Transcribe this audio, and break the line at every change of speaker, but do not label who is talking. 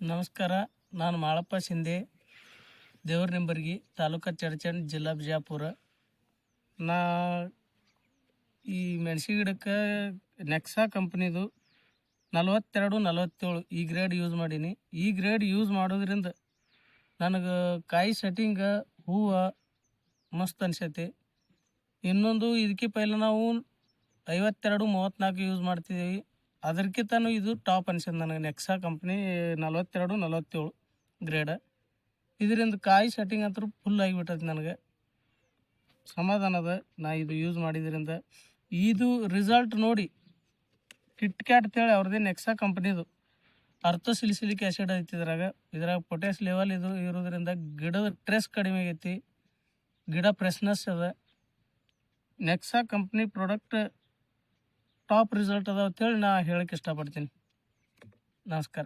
ನಮಸ್ಕಾರ. ನಾನು ಮಾಳಪ್ಪ ಶಿಂದೆ, ದೇವ್ರ ನಿಂಬರ್ಗಿ, ತಾಲೂಕು ಚಡಚಣ್, ಜಿಲ್ಲಾ ಬಿಜಾಪುರ. ನಾ ಈ ಮೆಣಸಿನ ಗಿಡಕ್ಕೆ ನೆಕ್ಸಾ ಕಂಪ್ನಿದು 42-47 ಈ ಗ್ರೇಡ್ ಯೂಸ್ ಮಾಡೀನಿ. ಈ ಗ್ರೇಡ್ ಯೂಸ್ ಮಾಡೋದ್ರಿಂದ ನನಗೆ ಕಾಯಿ ಸೆಟ್ಟಿಂಗ ಹೂವು ಮಸ್ತ್ ಅನ್ಸೈತಿ. ಇನ್ನೊಂದು ಇದಕ್ಕೆ ಪೈಲ ನಾವು 52-34 ಯೂಸ್ ಮಾಡ್ತಿದ್ದೀವಿ. ಅದಕ್ಕಿಂತನೂ ಇದು ಟಾಪ್ ಅನ್ಸೈತೆ ನನಗೆ. ನೆಕ್ಸಾ ಕಂಪ್ನಿ 42-47 ಗ್ರೇಡ. ಇದರಿಂದ ಕಾಯಿ ಸೆಟ್ಟಿಂಗ್ ಅಂತೂ ಫುಲ್ ಆಗಿಬಿಟ್ಟೈತಿ. ನನಗೆ ಸಮಾಧಾನ ಅದ ನಾ ಇದು ಯೂಸ್ ಮಾಡಿದ್ರಿಂದ. ಇದು ರಿಸಲ್ಟ್ ನೋಡಿ ಕಿಟ್ ಕ್ಯಾಟ್ ಅಂತೇಳಿ ಅವ್ರದ್ದೇ ನೆಕ್ಸಾ ಕಂಪ್ನಿದು ಅರ್ಥೋಸಿಲಿಸಿಲಿಕ್ ಆ್ಯಸಿಡ್ ಐತಿ. ಇದ್ರಾಗ ಪೊಟ್ಯಾಸ್ ಲೆವೆಲ್ ಇದು ಇರೋದ್ರಿಂದ ಗಿಡದ ಸ್ಟ್ರೆಸ್ ಕಡಿಮೆ ಆಗೈತಿ, ಗಿಡ ಫ್ರೆಶ್ನೆಸ್ ಅದ. Nexa company product top result ಅದಾವ ಅಂತೇಳಿ ನಾ ಹೇಳಕ್ಕೆ ಇಷ್ಟಪಡ್ತೀನಿ. ನಮಸ್ಕಾರ.